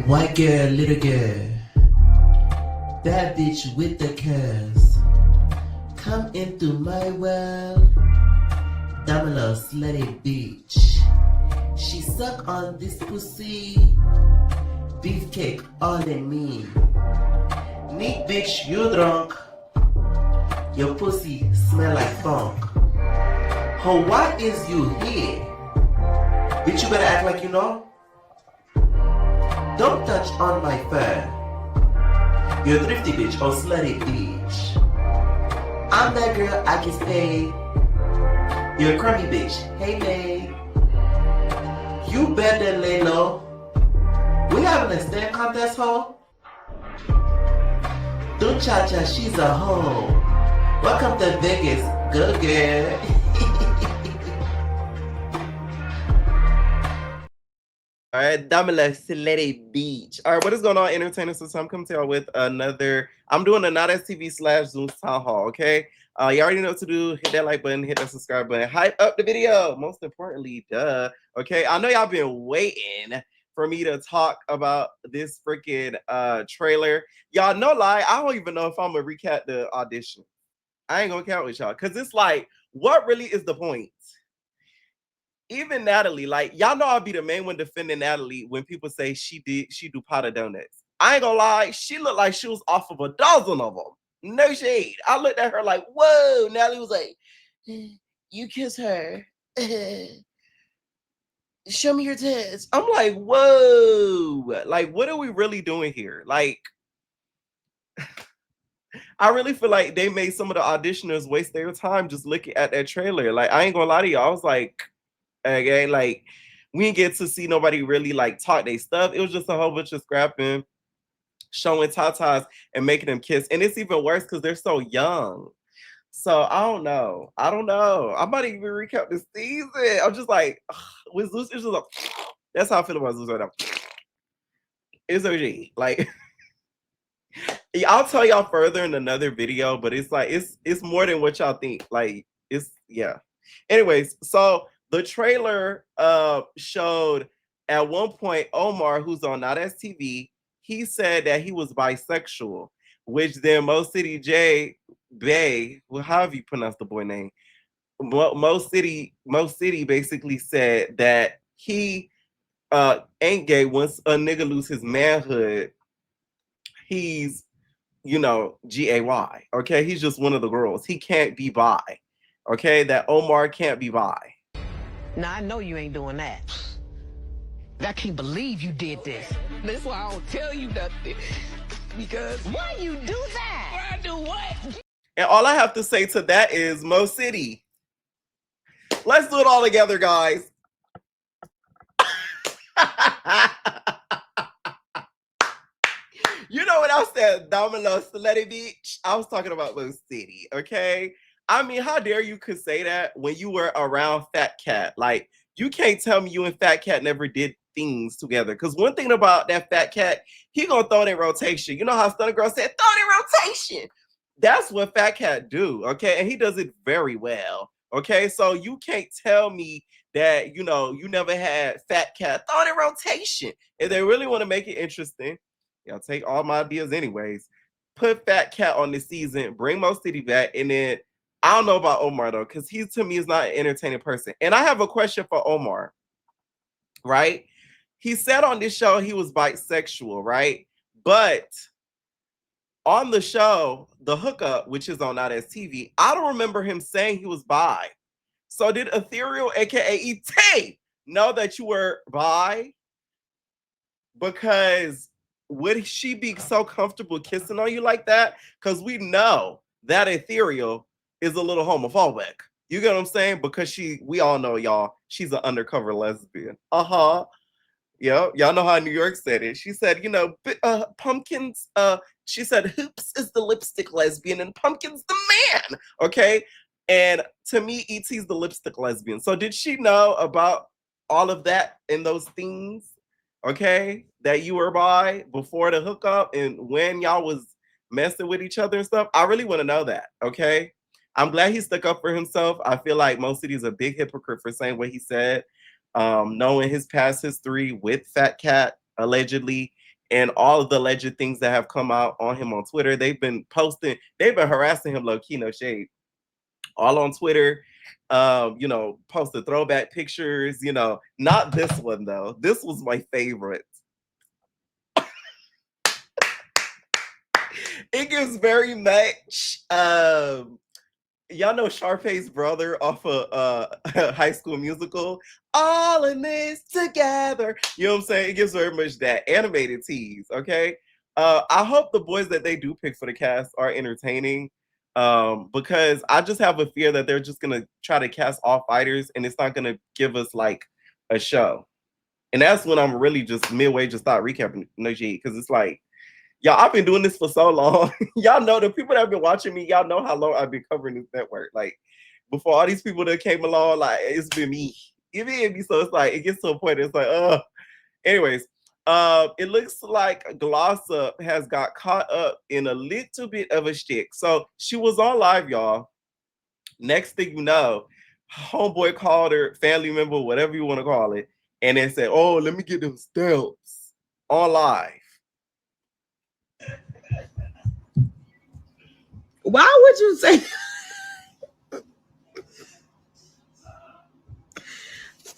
White girl, little girl, bad bitch with the curves. Come into my world, Damala slutty bitch. She suck on this pussy, beefcake all in me. Neek bitch, you drunk. Your pussy smell like funk. Ho, why is you here? Bitch, you better act like you know. Don't touch on my fur. You're a thrifty bitch or slutty bitch. I'm that girl, I get paid. You're a crummy bitch, hey babe. You better lay low. We having a stand contest, ho? Don't cha-cha, she's a hoe. Welcome to Vegas, go girl. All right, Damala Slutty Beach. All right, what is going on, entertainers? So I'm coming to y'all with another. I'm doing a Not STV / Zoom town hall. Okay, you already know what to do. Hit that like button, hit that subscribe button, hype up the video. Most importantly, duh. Okay, I know y'all been waiting for me to talk about this freaking trailer. Y'all no lie, I don't even know if I'm gonna recap the audition. I ain't gonna count with y'all because it's like, what really is the point? Even Natalie, like y'all know I'll be the main one defending Natalie when people say she do pot of donuts. I ain't gonna lie, she looked like she was off of a dozen of them. No shade. I looked at her like, whoa. Natalie was like, you kiss her. Show me your tits. I'm like, whoa. Like, what are we really doing here? Like, I really feel like they made some of the auditioners waste their time just looking at that trailer. Like, I ain't gonna lie to y'all. I was like, okay, like we didn't get to see nobody really like talk their stuff. It was just a whole bunch of scrapping, showing tatas and making them kiss. And it's even worse because they're so young. So I don't know. I might even recap this season. I'm just like, with Zeus, it's just like, that's how I feel about Zeus right now. It's OG. Like, I'll tell y'all further in another video, but it's like it's more than what y'all think. Like, it's yeah. Anyways, so the trailer showed at one point Omar, who's on Not STV, he said that he was bisexual, which then MocIty J Bay, well, however you pronounce the boy name, MocIty basically said that he ain't gay. Once a nigga lose his manhood, he's, you know, gay. Okay, he's just one of the girls. He can't be bi. Okay, that Omar can't be bi. Now, I know you ain't doing that. I can't believe you did this. That's why I don't tell you nothing. Because Why you do that? why I do what? And all I have to say to that is MocIty. Let's do it all together, guys. You know what I said, Domino Slutty Beach? I was talking about MocIty, okay? I mean, how dare you could say that when you were around Fat Cat? Like, you can't tell me you and Fat Cat never did things together. Because one thing about that Fat Cat, he gonna throw it in rotation. You know how Stunner Girl said, throw it in rotation. That's what Fat Cat do, okay? And he does it very well, okay? So you can't tell me that, you know, you never had Fat Cat. Throw it in rotation. If they really want to make it interesting, y'all take all my ideas anyways. Put Fat Cat on this season, bring MocIty back, and then I don't know about Omar though, because he to me is not an entertaining person. And I have a question for Omar, right? He said on this show he was bisexual, right? But on the show, The Hookup, which is on Not STV, I don't remember him saying he was bi. So did Ethereal, aka ET, know that you were bi? Because would she be so comfortable kissing on you like that? Because we know that Ethereal is a little homophobic. You get what I'm saying? Because we all know, y'all, she's an undercover lesbian. Yeah, y'all know how New York said it. She said, you know, pumpkins, she said, Hoops is the lipstick lesbian and Pumpkin's the man. Okay. And to me, E.T.'s the lipstick lesbian. So did she know about all of that and those things? Okay, that you were bi before the hookup and when y'all was messing with each other and stuff? I really want to know that. Okay. I'm glad he stuck up for himself. I feel like MocIty is a big hypocrite for saying what he said. Knowing his past history with Fat Cat, allegedly, and all of the alleged things that have come out on him on Twitter. They've been harassing him low key, no shade, all on Twitter. Posted throwback pictures, not this one though. This was my favorite. It gives very much y'all know Sharpay's brother off of High School Musical, all in this together. You know what I'm saying? It gives very much that animated tease. Okay. I hope the boys that they do pick for the cast are entertaining. Because I just have a fear that they're just gonna try to cast all fighters and it's not gonna give us like a show. And that's when I'm really just midway just start recapping because it's like, y'all, I've been doing this for so long. Y'all know the people that have been watching me, y'all know how long I've been covering this network. Like before all these people that came along, like it's been me. So it's like it gets to a point, it's like, anyways. It looks like Gloss Up has got caught up in a little bit of a shtick. So she was on live, y'all. Next thing you know, homeboy called her, family member, whatever you want to call it, and then said, "Oh, let me get them stamps on live." Why would you say?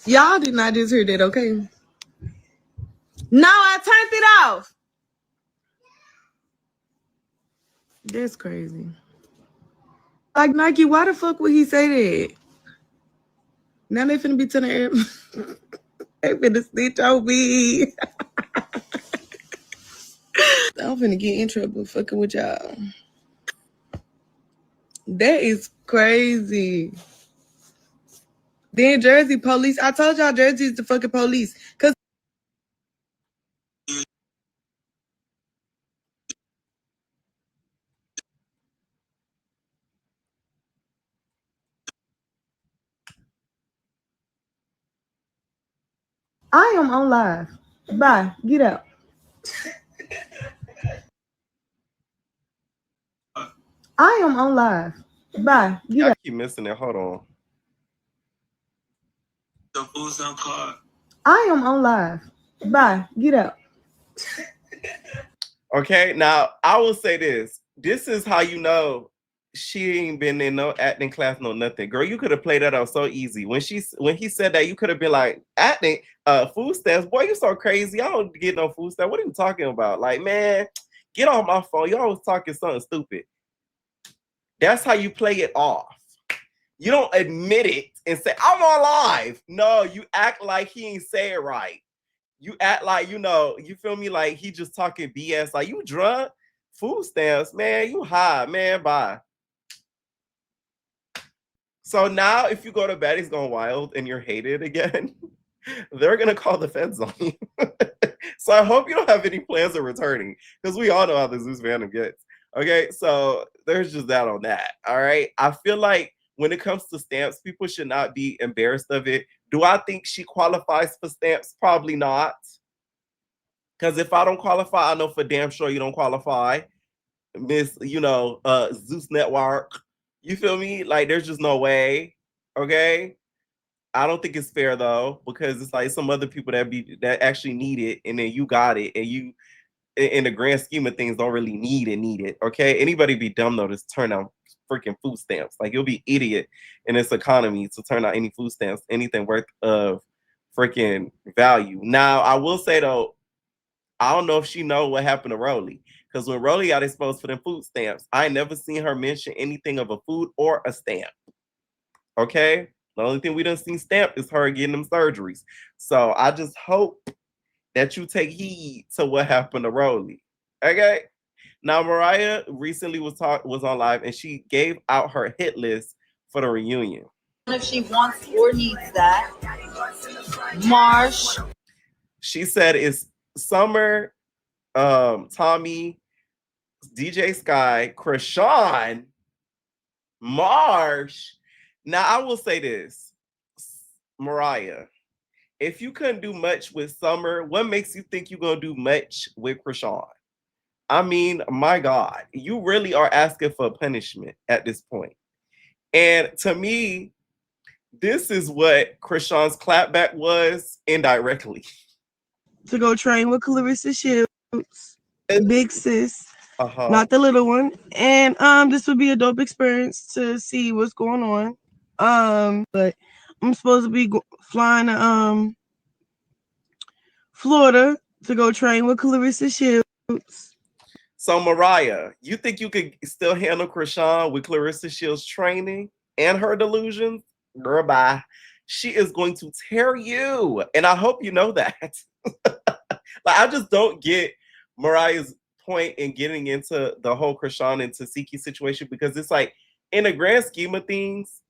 Y'all did not just hear that, okay? No, I turned it off. That's crazy. Like Nike, why the fuck would he say that? Now they finna be telling everybody. They finna snitch on me. I'm finna get in trouble fucking with y'all. That is crazy. Then Jersey police. I told y'all Jersey is the fucking police. Cause I am on live. Bye. Get out. I am on live. Bye. Get out. I keep missing it. Hold on. The food stamp card. I am on live. Bye. Get out. Okay, now I will say this. This is how you know she ain't been in no acting class, no nothing. Girl, you could have played that out so easy. When he said that, you could have been like, acting, food stamps. Boy, you so crazy. I don't get no food stamps. What are you talking about? Like, man, get off my phone. You always talking something stupid. That's how you play it off. You don't admit it and say, I'm on live. No, you act like he ain't say it right. You act like, you feel me? Like he just talking BS. Like, you drunk? Food stamps, man, you high, man, bye. So now if you go to Baddies Gone Wild and you're hated again, they're going to call the feds on you. So I hope you don't have any plans of returning because we all know how the Zeus fandom gets. Okay, so there's just that on that. All right. I feel like when it comes to stamps, people should not be embarrassed of it. Do I think she qualifies for stamps? Probably not. Because if I don't qualify, I know for damn sure you don't qualify. Miss, Zeus Network. You feel me? Like, there's just no way. Okay? I don't think it's fair though, because it's like some other people that actually need it, and then you got it, and you, in the grand scheme of things, don't really need it. Okay? Anybody be dumb though to turn out freaking food stamps. Like, you'll be idiot in this economy to turn out any food stamps, anything worth of freaking value. Now, I will say though, I don't know if she know what happened to Rolly. Because when Rolly got exposed for them food stamps, I ain't never seen her mention anything of a food or a stamp. Okay? The only thing we done seen stamp is her getting them surgeries. So I just hope that you take heed to what happened to Rolly. Okay? Now, Mariah recently was on live and she gave out her hit list for the reunion. If she wants or needs that. Marsh. She said it's Summer, Tommy, DJ Sky, Chrisean, Marsh. Now, I will say this, Mariah, if you couldn't do much with Summer, what makes you think you're going to do much with Chrisean? I mean, my God, you really are asking for punishment at this point. And to me, this is what Chrisean's clapback was indirectly. To go train with Clarissa Shields. big sis, Uh-huh. not the little one. And this would be a dope experience to see what's going on. But I'm supposed to be flying to Florida to go train with Clarissa Shields. So Mariah, you think you could still handle Chrisean with Clarissa Shields' training and her delusions? Girl, bye. She is going to tear you. And I hope you know that. Like, I just don't get Mariah's point in getting into the whole Chrisean and Tasiki situation, because it's like, in the grand scheme of things,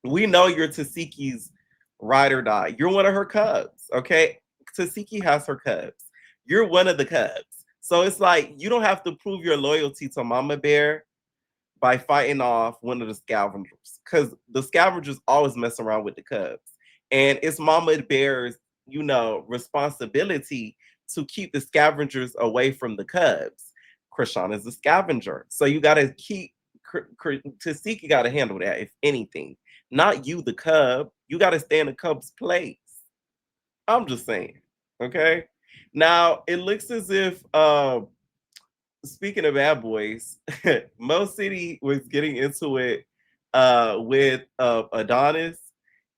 we know you're Tasiki's ride or die. You're one of her cubs, okay? Tasiki has her cubs. You're one of the cubs. So it's like, you don't have to prove your loyalty to Mama Bear by fighting off one of the scavengers, because the scavengers always mess around with the cubs. And it's Mama Bear's, responsibility to keep the scavengers away from the cubs. Chrisean is a scavenger. So you got to keep, Tasiki got to handle that, if anything. Not you, the cub. You got to stay in the cub's place. I'm just saying, okay? Now, it looks as if, speaking of bad boys, MocIty was getting into it with Adonis,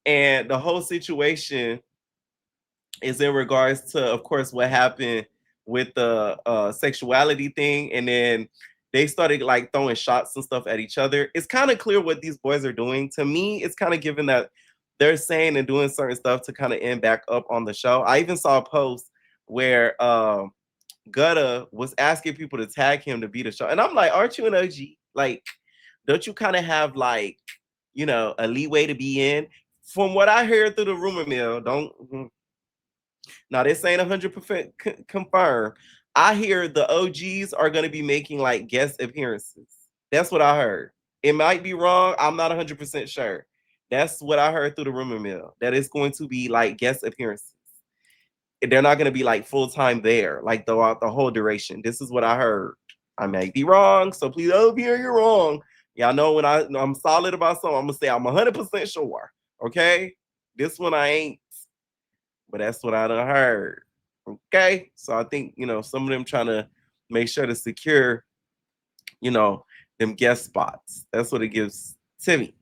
and the whole situation is in regards to, of course, what happened with the sexuality thing, and then they started like throwing shots and stuff at each other. It's kind of clear what these boys are doing. To me, it's kind of given that they're saying and doing certain stuff to kind of end back up on the show. I even saw a post where Gutta was asking people to tag him to be the show. And I'm like, aren't you an OG? Like, don't you kind of have like, a leeway to be in? From what I heard through the rumor mill, now this ain't 100% confirmed. I hear the OGs are going to be making like guest appearances. That's what I heard. It might be wrong. I'm not 100% sure. That's what I heard through the rumor mill, that it's going to be like guest appearances. They're not going to be like full-time there, like throughout the whole duration. This is what I heard. I may be wrong, so please don't be here, you're wrong. Y'all know when I'm solid about something, I'm going to say I'm 100% sure, okay? This one I ain't, but that's what I done heard, okay? So I think, some of them trying to make sure to secure, them guest spots. That's what it gives to me.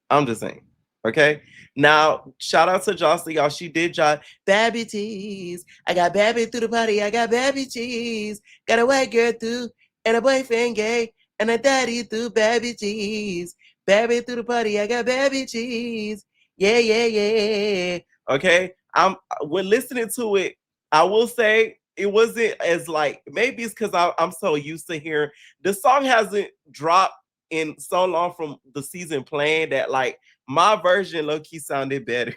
I'm just saying. Okay. Now, shout out to Joseline, y'all. She did drop Babby Cheese. I got Babby through the party. I got Babby Cheese. Got a white girl through and a boyfriend gay and a daddy through Babby Cheese. Babby through the party. I got Babby Cheese. Yeah, yeah, yeah. Okay. When listening to it, I will say it wasn't as like, maybe it's because I'm so used to hearing the song hasn't dropped in so long from the season playing that like my version low-key sounded better.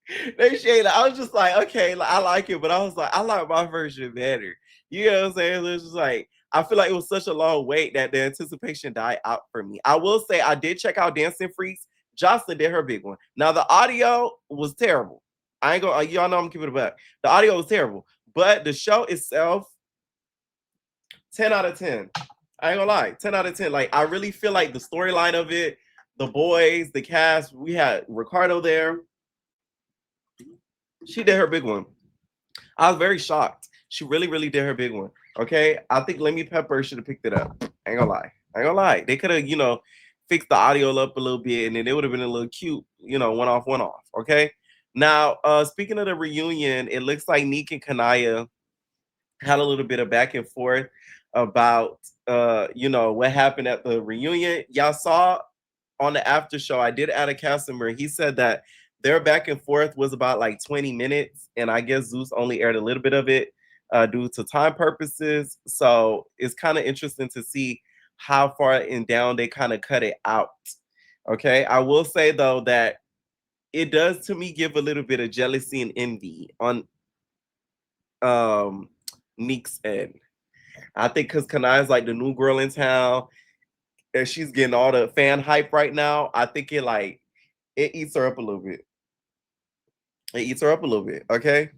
I was just like, okay, I like it, but I was like, I like my version better. You know what I'm saying? It was just like, I feel like it was such a long wait that the anticipation died out for me. I will say I did check out Dancing Freaks. Joseline did her big one. Now the audio was terrible. I ain't gonna, y'all know I'm keeping it back. The audio was terrible, but the show itself, 10 out of 10. I ain't gonna lie, 10 out of 10. Like, I really feel like the storyline of it, the boys, the cast, we had Ricardo there. She did her big one. I was very shocked. She really, really did her big one. Okay. I think Lemmy Pepper should have picked it up. I ain't gonna lie. They could have, fixed the audio up a little bit, and then it would have been a little cute, one off. Okay. Now, speaking of the reunion, it looks like Neek and Kaniyah had a little bit of back and forth about what happened at the reunion. Y'all saw on the after show, I did add a cast member. He said that their back and forth was about like 20 minutes, and I guess Zeus only aired a little bit of it due to time purposes. So it's kind of interesting to see how far in down they kind of cut it out. Okay, I will say though that it does to me give a little bit of jealousy and envy on Neek's end. I think because Kaniyah's like the new girl in town and she's getting all the fan hype right now. I think it eats her up a little bit. It eats her up a little bit. Okay.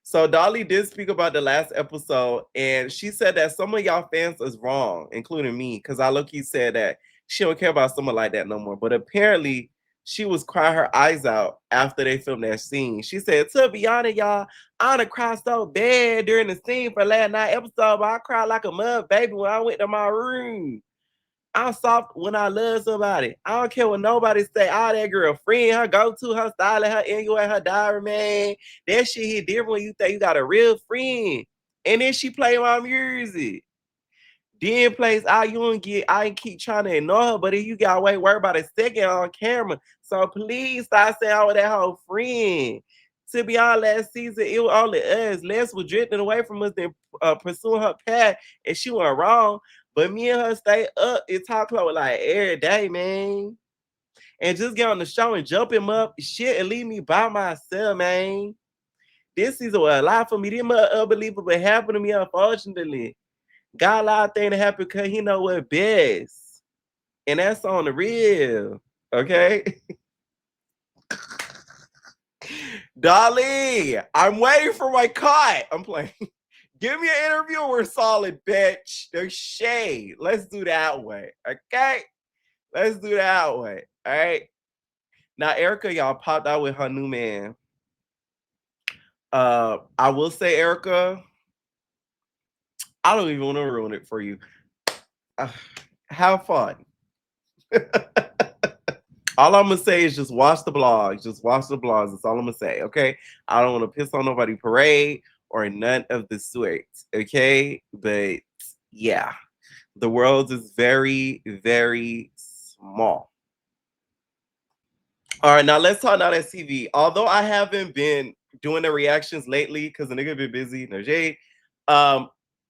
So Dolly did speak about the last episode, and she said that some of y'all fans is wrong, including me, because I low-key said that she don't care about someone like that no more. But apparently she was crying her eyes out after they filmed that scene. She said, to be honest, y'all, I done cried so bad during the scene for last night episode, but I cried like a mud baby when I went to my room. I'm soft when I love somebody. I don't care what nobody say. All that girl friend, her go-to, her style, her anyway, her diary, man. That shit hit different when you think you got a real friend. And then she play my music. Then plays I keep trying to ignore her, but if you got worry about a second on camera. So please stop saying all that whole friend. To be honest, last season, it was only us. Les was drifting away from us and pursuing her path, and she went wrong. But me and her stay up and talk close like every day, man. And just get on the show and jump him up, shit, and leave me by myself, man. This season was a lot for me. This much unbelievable happened to me, unfortunately. God allowed thing to happen because he know what best. And that's on the real. Okay? Dolly, I'm waiting for my cut. I'm playing. Give me an interview. We're solid, bitch. There's shade. Let's do that way. Okay? Let's do that way. All right? Now, Erica, y'all popped out with her new man. I will say, Erica, I don't even want to ruin it for you. Have fun. All I'm going to say is just watch the blogs. Just watch the blogs. That's all I'm going to say, okay? I don't want to piss on nobody parade or none of the sort, okay? But, yeah. The world is very, very small. All right, now let's talk about that TV. Although I haven't been doing the reactions lately because the nigga been busy, no shade,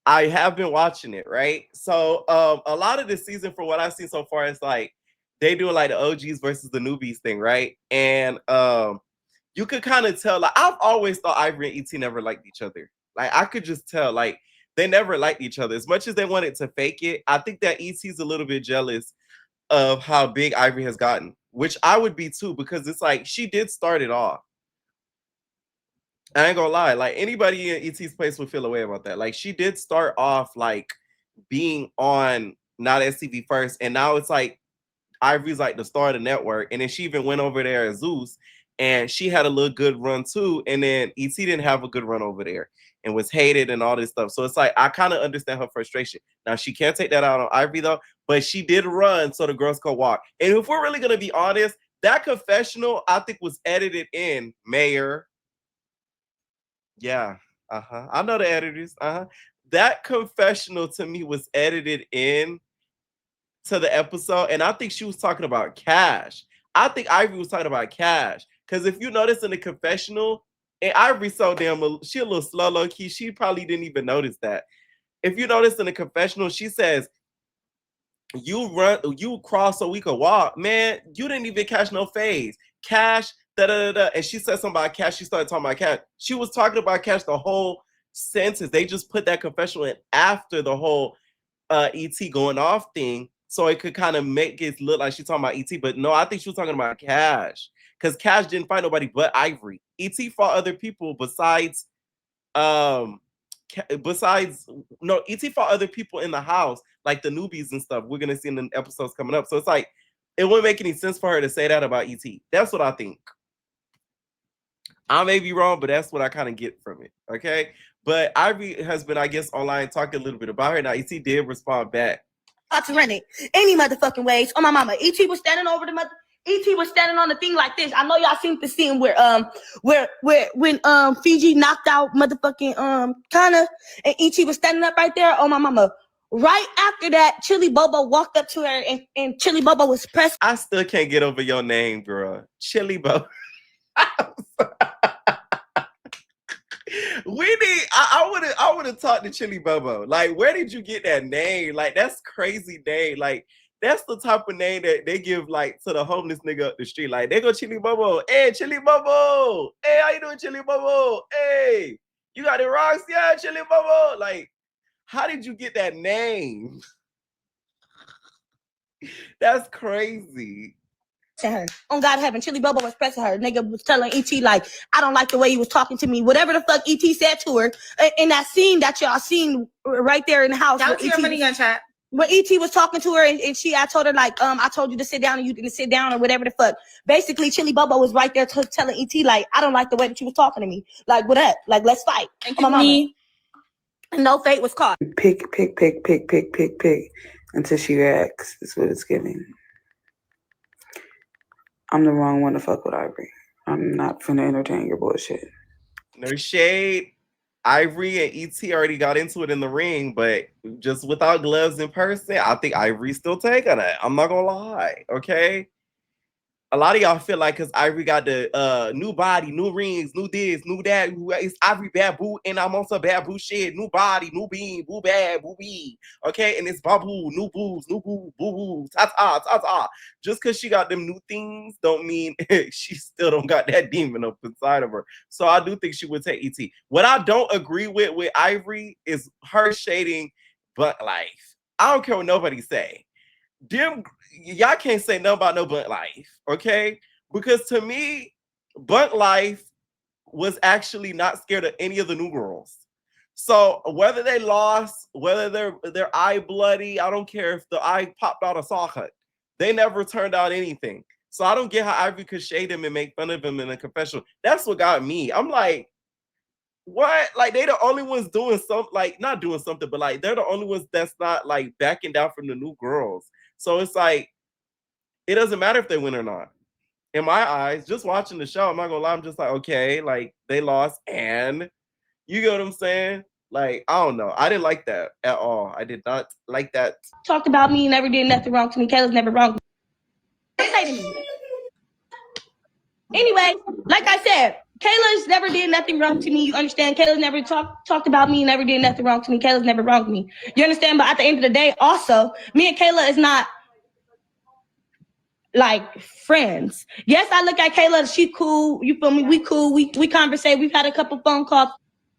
I have been watching it, right? So a lot of this season, from what I've seen so far, it's like they doing like the OGs versus the newbies thing, right? And you could kind of tell, like, I've always thought Ivory and ET never liked each other. Like, I could just tell, like, they never liked each other. As much as they wanted to fake it, I think that ET's a little bit jealous of how big Ivory has gotten, which I would be too, because it's like she did start it off. I ain't gonna lie, like anybody in ET's place would feel a way about that. Like she did start off like being on Not STV first, and now it's like Ivory's like the star of the network, and then she even went over there as Zeus, and she had a little good run too, and then ET didn't have a good run over there and was hated and all this stuff. So it's like I kind of understand her frustration. Now she can't take that out on Ivory though, but she did run so the girls could walk. And if we're really gonna be honest, that confessional I think was edited in Mayor. Yeah, I know the editors. That confessional to me was edited in to the episode, and I think she was talking about Cash. I think Ivory was talking about Cash, because if you notice in the confessional, and Ivory so damn, she a little slow, low key. She probably didn't even notice that. If you notice in the confessional, she says, "You cross so we could walk." Man, you didn't even catch no phase. Cash. And she said something about Cash. She started talking about Cash. She was talking about Cash the whole sentence. They just put that confessional in after the whole ET going off thing, so it could kind of make it look like she's talking about ET. But no, I think she was talking about Cash, because Cash didn't fight nobody but Ivory. ET fought other people besides ET fought other people in the house, like the newbies and stuff. We're gonna see in the episodes coming up. So it's like it wouldn't make any sense for her to say that about ET. That's what I think. I may be wrong, but that's what I kind of get from it. Okay. But Ivory has been, I guess, online talking a little bit about her. Now, ET did respond back. To run it any motherfucking ways. Oh, my mama. ET was standing over the ET was standing on the thing like this. I know y'all seen the scene where when Fiji knocked out motherfucking Kana, and ET was standing up right there. Oh, my mama. Right after that, Chili Bobo walked up to her, and Chili Bobo was pressed. I still can't get over your name, girl. Chili Bobo. I would have talked to Chili Bobo. Like, where did you get that name? Like, that's crazy name. Like, that's the type of name that they give like to the homeless nigga up the street. Like, they go Chili Bobo. Hey, Chili Bobo. Hey, how you doing, Chili Bobo? Hey, you got the rocks? Yeah, Chili Bobo. Like, how did you get that name? That's crazy. To her. On God heaven, Chili Bobo was pressing her. Nigga was telling ET, like, I don't like the way he was talking to me. Whatever the fuck ET said to her in that scene that y'all seen right there in the house. Y'all see your money gun chat. when E.T. was talking to her and I told her like, I told you to sit down and you didn't sit down or whatever the fuck. Basically, Chili Bobo was right there telling E.T. like, I don't like the way that you was talking to me. Like, what up? Like, let's fight. Thank My you, mama. me. And no fate was caught. Pick until she reacts. That's what it's giving. I'm the wrong one to fuck with Ivory. I'm not finna entertain your bullshit. No shade. Ivory and ET already got into it in the ring, but just without gloves in person, I think Ivory's still taking it. I'm not gonna lie, okay? A lot of y'all feel like because Ivory got the new body, new rings, new this, new that. It's Ivory bad boo, and I'm on some bad boo shit. New body, new bean, boo bad, boo bee. Okay, and it's babu, new boos, new boo, boo boo, ta. Just because she got them new things don't mean she still don't got that demon up inside of her. So I do think she would take ET. What I don't agree with Ivory is her shading Buck Life. I don't care what nobody say. Y'all can't say nothing about no Buck Life, okay? Because to me, Buck Life was actually not scared of any of the new girls. So whether they lost, whether their eye bloody, I don't care if the eye popped out a socket. They never turned out anything. So I don't get how Ivy could shade him and make fun of him in a confessional. That's what got me. I'm like, what? Like, they the only ones doing something, like not doing something, but like they're the only ones that's not like backing down from the new girls. So it's like, it doesn't matter if they win or not. In my eyes, just watching the show, I'm not gonna lie, I'm just like, okay, like they lost, and you get what I'm saying? Like, I don't know. I didn't like that at all. I did not like that. Talked about me, never did nothing wrong to me. Kayla's never wronged me. Say to me. Anyway, like I said, Kayla's never did nothing wrong to me. You understand? Kayla's never talked about me, never did nothing wrong to me. Kayla's never wronged me. You understand? But at the end of the day, also, me and Kayla is not like friends. Yes, I look at Kayla, she cool. You feel me? We cool. We conversate. We've had a couple phone calls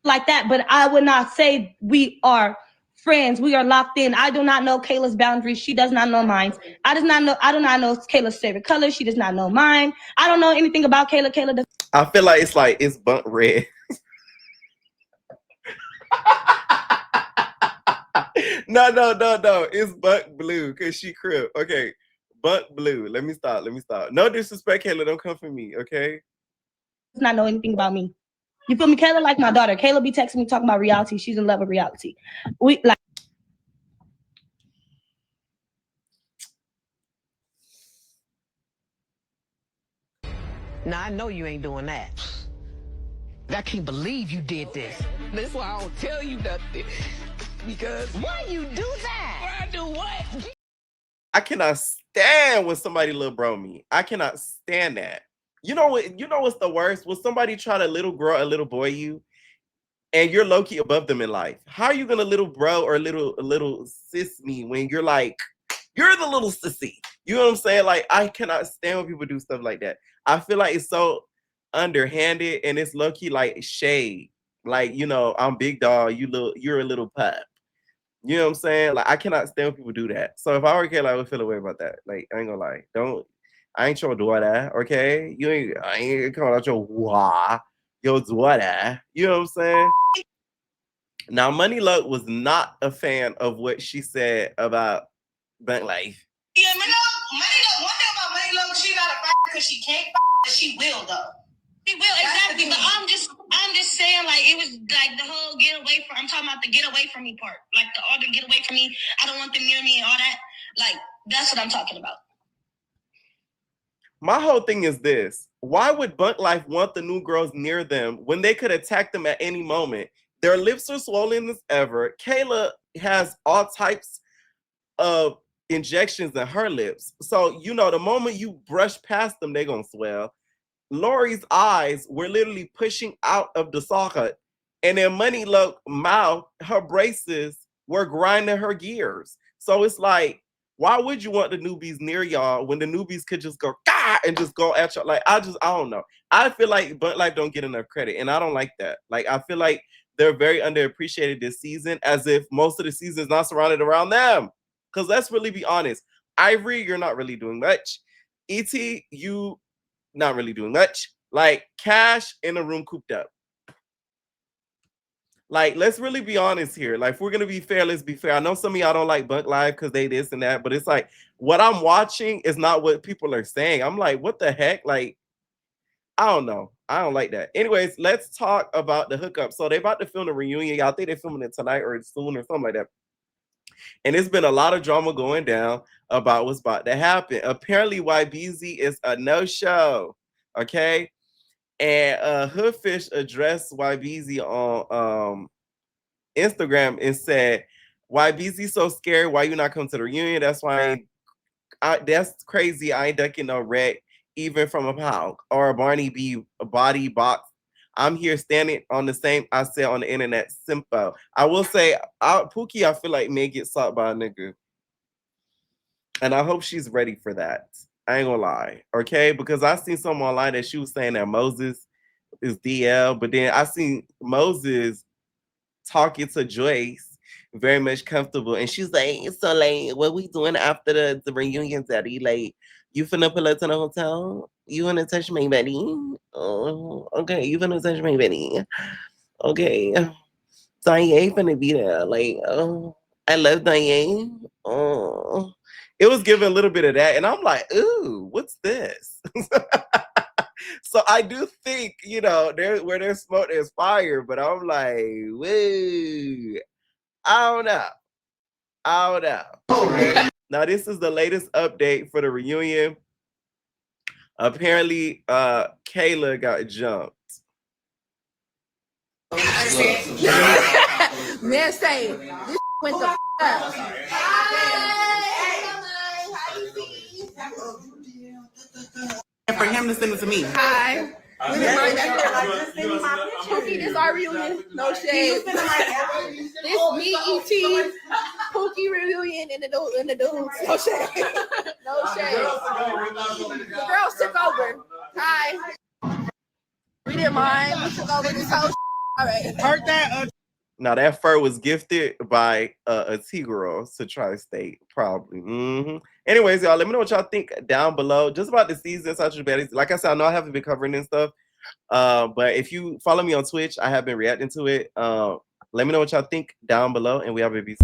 like that, but I would not say we are friends. We are locked in. I do not know Kayla's boundaries. She does not know mine. I do not know Kayla's favorite color. She does not know mine. I don't know anything about Kayla. Kayla does. I feel like it's bunt red. No. It's bunt blue because she crib. Okay. Bunt blue. Let me stop. No disrespect, Kayla. Don't come for me, okay? Does not know anything about me. You feel me? Kayla like my daughter. Kayla be texting me talking about reality. She's in love with reality. We like. Now, I know you ain't doing that. I can't believe you did this. That's why I don't tell you nothing. Because Why you do that? why I do what? I cannot stand when somebody little bro me. I cannot stand that. You know what? You know what's the worst? When somebody try to little girl or little boy you, and you're low key above them in life. How are you gonna little bro or little sis me when you're like, you're the little sissy? You know what I'm saying? Like, I cannot stand when people do stuff like that. I feel like it's so underhanded and it's low key like shade. Like, you know, I'm big dog, you're a little pup. You know what I'm saying? Like, I cannot stand when people do that. So if I were Kayla, I would feel away about that. Like, I ain't gonna lie. I ain't trying to do that, okay? I ain't coming out your wah. Yo, do that. You know what I'm saying? Now, Money Luck was not a fan of what she said about Bunt Life. Yeah, Money Luck, one thing about Money Luck, she got to fight because she can't fight, but she will, though. She will, exactly. But I'm just saying, like, it was like the whole get away from, I'm talking about the get away from me part. Like, all the get away from me, I don't want them near me and all that. Like, that's what I'm talking about. My whole thing is this. Why would Bunt Life want the new girls near them when they could attack them at any moment? Their lips are swollen as ever. Kayla has all types of injections in her lips. So, you know, the moment you brush past them, they're going to swell. Lori's eyes were literally pushing out of the socket. And in Money Luck mouth, her braces were grinding her gears. So it's like, why would you want the newbies near y'all when the newbies could just go Gah! And just go at y'all? Like, I don't know. I feel like Bunt Life don't get enough credit, and I don't like that. Like, I feel like they're very underappreciated this season, as if most of the season is not surrounded around them. Because let's really be honest. Ivory, you're not really doing much. E.T., you not really doing much. Like, Cash in a room cooped up. Like, let's really be honest here. Like, if we're gonna be fair, let's be fair. I know some of y'all don't like Bunk Live because they this and that, but it's like what I'm watching is not what people are saying. I'm like, what the heck? Like, I don't know. I don't like that. Anyways, let's talk about the hookup. So they about to film the reunion. Y'all think they're filming it tonight or soon or something like that. And there's been a lot of drama going down about what's about to happen. Apparently, YBZ is a no-show. Okay. And Hoodfish addressed YBZ on Instagram and said, YBZ so scared, why you not come to the reunion? That's why that's crazy. I ain't ducking no wreck, even from a pound or a Barney B body box. I'm here standing on the same I said on the internet. Simple. I will say, Pookie, I feel like may get sought by a nigga. And I hope she's ready for that. I ain't gonna lie. Okay? Because I seen someone online that she was saying that Moses is DL, but then I seen Moses talking to Joyce very much comfortable. And she's like, so like, what we doing after the reunion, daddy? Like, you finna pull up to the hotel? You wanna touch my buddy? Oh, okay, you finna touch my buddy. Okay. Diane finna be there. Like, oh, I love Diane. Oh. It was giving a little bit of that. And I'm like, ooh, what's this? So I do think, you know, where there's smoke, there's fire. But I'm like, woo. I don't know. Now, this is the latest update for the reunion. Apparently, Kayla got jumped. Man, say this went the up. And for him to send it to me. Hi. Pookie, this our reunion. No shade. This me, E.T., Pookie reunion, and the dudes. No shade. No shade. The girls took over. Hi. We didn't mind. We took over this whole. All right. Heard that? Now that fur was gifted by a T-girl to Tri-State, probably. Anyways, y'all, let me know what y'all think down below. Just about the season, such as baddies. Like I said, I know I haven't been covering this stuff, but if you follow me on Twitch, I have been reacting to it. Let me know what y'all think down below, and we have babies.